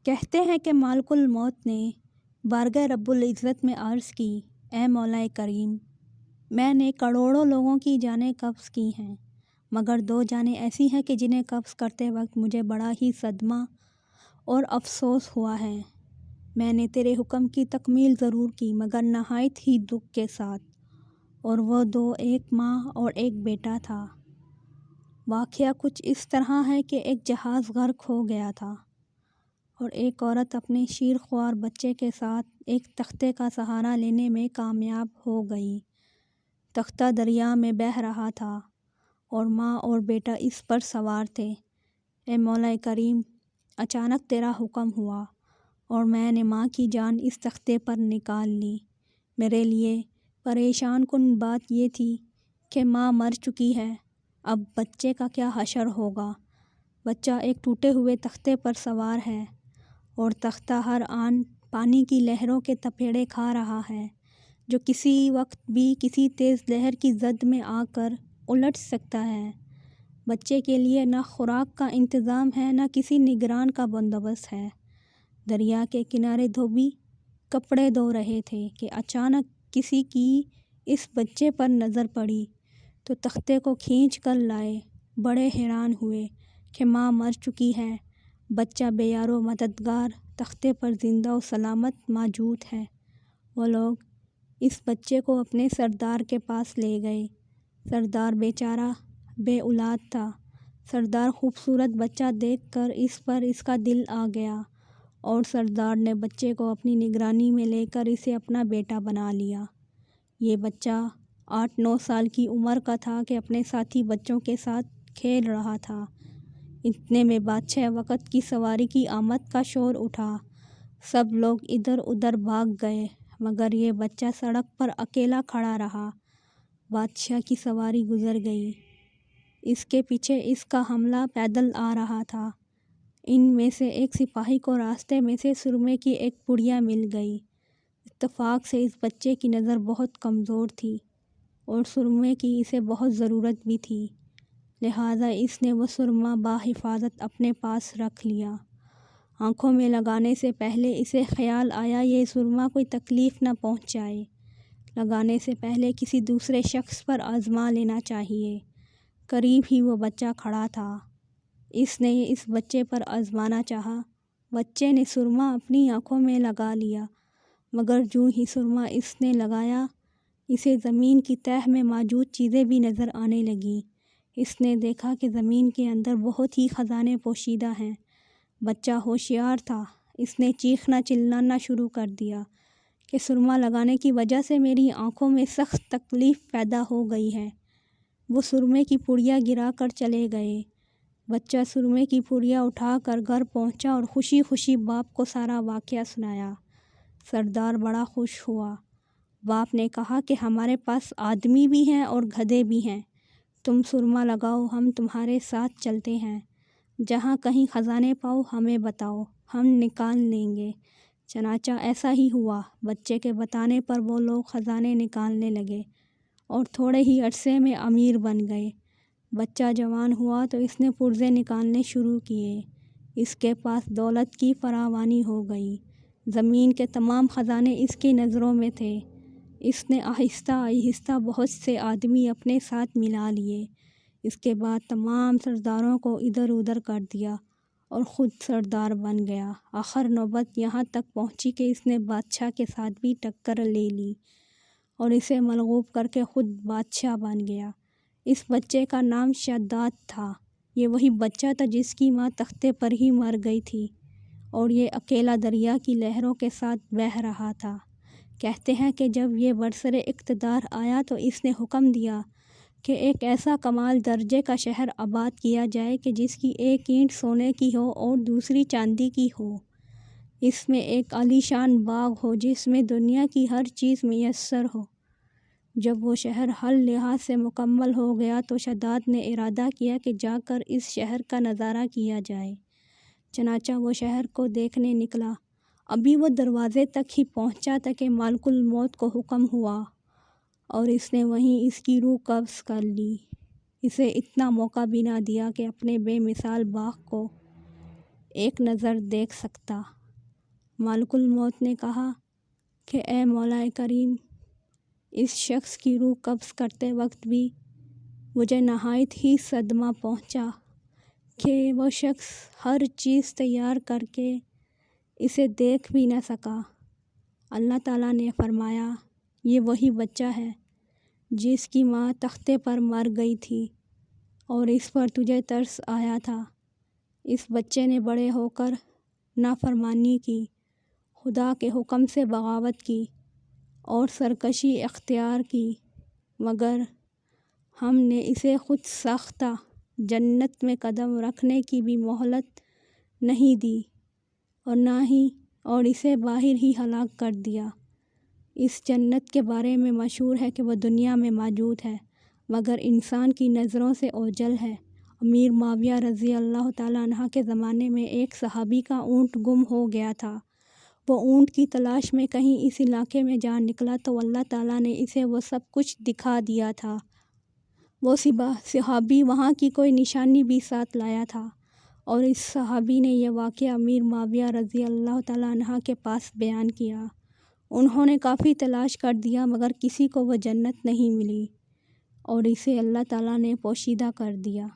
کہتے ہیں کہ مالک الموت نے بارگاہ رب العزت میں عرض کی، اے مولا کریم، میں نے کروڑوں لوگوں کی جانیں قبض کی ہیں، مگر 2 جانیں ایسی ہیں کہ جنہیں قبض کرتے وقت مجھے بڑا ہی صدمہ اور افسوس ہوا ہے۔ میں نے تیرے حکم کی تکمیل ضرور کی مگر نہایت ہی دکھ کے ساتھ، اور وہ 2 ایک ماں اور ایک بیٹا تھا۔ واقعہ کچھ اس طرح ہے کہ ایک جہاز غرق ہو گیا تھا اور ایک عورت اپنے شیرخوار بچے کے ساتھ ایک تختے کا سہارا لینے میں کامیاب ہو گئی۔ تختہ دریا میں بہہ رہا تھا اور ماں اور بیٹا اس پر سوار تھے۔ اے مولا کریم، اچانک تیرا حکم ہوا اور میں نے ماں کی جان اس تختے پر نکال لی۔ میرے لیے پریشان کن بات یہ تھی کہ ماں مر چکی ہے، اب بچے کا کیا حشر ہوگا؟ بچہ ایک ٹوٹے ہوئے تختے پر سوار ہے اور تختہ ہر آن پانی کی لہروں کے تپیڑے کھا رہا ہے، جو کسی وقت بھی کسی تیز لہر کی زد میں آ کر الٹ سکتا ہے۔ بچے کے لیے نہ خوراک کا انتظام ہے، نہ کسی نگران کا بندوبست ہے۔ دریا کے کنارے دھوبی کپڑے دھو رہے تھے کہ اچانک کسی کی اس بچے پر نظر پڑی تو تختے کو کھینچ کر لائے۔ بڑے حیران ہوئے کہ ماں مر چکی ہے، بچہ بے یار و مددگار تختے پر زندہ و سلامت موجود ہے۔ وہ لوگ اس بچے کو اپنے سردار کے پاس لے گئے۔ سردار بیچارہ بے اولاد تھا۔ سردار خوبصورت بچہ دیکھ کر اس پر اس کا دل آ گیا اور سردار نے بچے کو اپنی نگرانی میں لے کر اسے اپنا بیٹا بنا لیا۔ یہ بچہ 8-9 سال کی عمر کا تھا کہ اپنے ساتھی بچوں کے ساتھ کھیل رہا تھا۔ اتنے میں بادشاہ وقت کی سواری کی آمد کا شور اٹھا۔ سب لوگ ادھر ادھر بھاگ گئے مگر یہ بچہ سڑک پر اکیلا کھڑا رہا۔ بادشاہ کی سواری گزر گئی۔ اس کے پیچھے اس کا حملہ پیدل آ رہا تھا۔ ان میں سے ایک سپاہی کو راستے میں سے سرمے کی ایک پڑیا مل گئی۔ اتفاق سے اس بچے کی نظر بہت کمزور تھی اور سرمے کی اسے بہت ضرورت بھی تھی، لہٰذا اس نے وہ سرما بحفاظت اپنے پاس رکھ لیا۔ آنکھوں میں لگانے سے پہلے اسے خیال آیا یہ سرما کوئی تکلیف نہ پہنچائے، لگانے سے پہلے کسی دوسرے شخص پر آزما لینا چاہیے۔ قریب ہی وہ بچہ کھڑا تھا۔ اس نے اس بچے پر آزمانا چاہا۔ بچے نے سرما اپنی آنکھوں میں لگا لیا مگر جوں ہی سرما اس نے لگایا، اسے زمین کی تہہ میں موجود چیزیں بھی نظر آنے لگیں۔ اس نے دیکھا کہ زمین کے اندر بہت ہی خزانے پوشیدہ ہیں۔ بچہ ہوشیار تھا۔ اس نے چیخنا چلانا شروع کر دیا کہ سرما لگانے کی وجہ سے میری آنکھوں میں سخت تکلیف پیدا ہو گئی ہے۔ وہ سرمے کی پڑیا گرا کر چلے گئے۔ بچہ سرمے کی پڑیا اٹھا کر گھر پہنچا اور خوشی خوشی باپ کو سارا واقعہ سنایا۔ سردار بڑا خوش ہوا۔ باپ نے کہا کہ ہمارے پاس آدمی بھی ہیں اور گدھے بھی ہیں، تم سرما لگاؤ، ہم تمہارے ساتھ چلتے ہیں، جہاں کہیں خزانے پاؤ ہمیں بتاؤ، ہم نکال لیں گے۔ چنانچہ ایسا ہی ہوا۔ بچے کے بتانے پر وہ لوگ خزانے نکالنے لگے اور تھوڑے ہی عرصے میں امیر بن گئے۔ بچہ جوان ہوا تو اس نے پرزے نکالنے شروع کیے۔ اس کے پاس دولت کی فراوانی ہو گئی۔ زمین کے تمام خزانے اس کی نظروں میں تھے۔ اس نے آہستہ آہستہ بہت سے آدمی اپنے ساتھ ملا لیے۔ اس کے بعد تمام سرداروں کو ادھر ادھر کر دیا اور خود سردار بن گیا۔ آخر نوبت یہاں تک پہنچی کہ اس نے بادشاہ کے ساتھ بھی ٹکر لے لی اور اسے مغلوب کر کے خود بادشاہ بن گیا۔ اس بچے کا نام شداد تھا۔ یہ وہی بچہ تھا جس کی ماں تختے پر ہی مر گئی تھی اور یہ اکیلا دریا کی لہروں کے ساتھ بہہ رہا تھا۔ کہتے ہیں کہ جب یہ برسر اقتدار آیا تو اس نے حکم دیا کہ ایک ایسا کمال درجے کا شہر آباد کیا جائے کہ جس کی ایک اینٹ سونے کی ہو اور دوسری چاندی کی ہو۔ اس میں ایک عالیشان باغ ہو جس میں دنیا کی ہر چیز میسر ہو۔ جب وہ شہر ہر لحاظ سے مکمل ہو گیا تو شداد نے ارادہ کیا کہ جا کر اس شہر کا نظارہ کیا جائے۔ چنانچہ وہ شہر کو دیکھنے نکلا۔ ابھی وہ دروازے تک ہی پہنچا تھا کہ مالک الموت کو حکم ہوا اور اس نے وہیں اس کی روح قبض کر لی۔ اسے اتنا موقع بھی نہ دیا کہ اپنے بے مثال باغ کو ایک نظر دیکھ سکتا۔ ملک الموت نے کہا کہ اے مولا کریم، اس شخص کی روح قبض کرتے وقت بھی مجھے نہایت ہی صدمہ پہنچا کہ وہ شخص ہر چیز تیار کر کے اسے دیکھ بھی نہ سکا۔ اللہ تعالیٰ نے فرمایا، یہ وہی بچہ ہے جس کی ماں تختے پر مر گئی تھی اور اس پر تجھے ترس آیا تھا۔ اس بچے نے بڑے ہو کر نافرمانی کی، خدا کے حکم سے بغاوت کی اور سرکشی اختیار کی، مگر ہم نے اسے خود ساختہ جنت میں قدم رکھنے کی بھی مہلت نہیں دی اور اسے باہر ہی ہلاک کر دیا۔ اس جنت کے بارے میں مشہور ہے کہ وہ دنیا میں موجود ہے مگر انسان کی نظروں سے اوجھل ہے۔ امیر معاویہ رضی اللہ تعالیٰ عنہ کے زمانے میں ایک صحابی کا اونٹ گم ہو گیا تھا۔ وہ اونٹ کی تلاش میں کہیں اس علاقے میں جا نکلا تو اللہ تعالیٰ نے اسے وہ سب کچھ دکھا دیا تھا۔ وہ صحابی وہاں کی کوئی نشانی بھی ساتھ لایا تھا اور اس صحابی نے یہ واقعہ امیر معاویہ رضی اللہ تعالیٰ عنہ کے پاس بیان کیا۔ انہوں نے کافی تلاش کر دیا مگر کسی کو وہ جنت نہیں ملی اور اسے اللہ تعالیٰ نے پوشیدہ کر دیا۔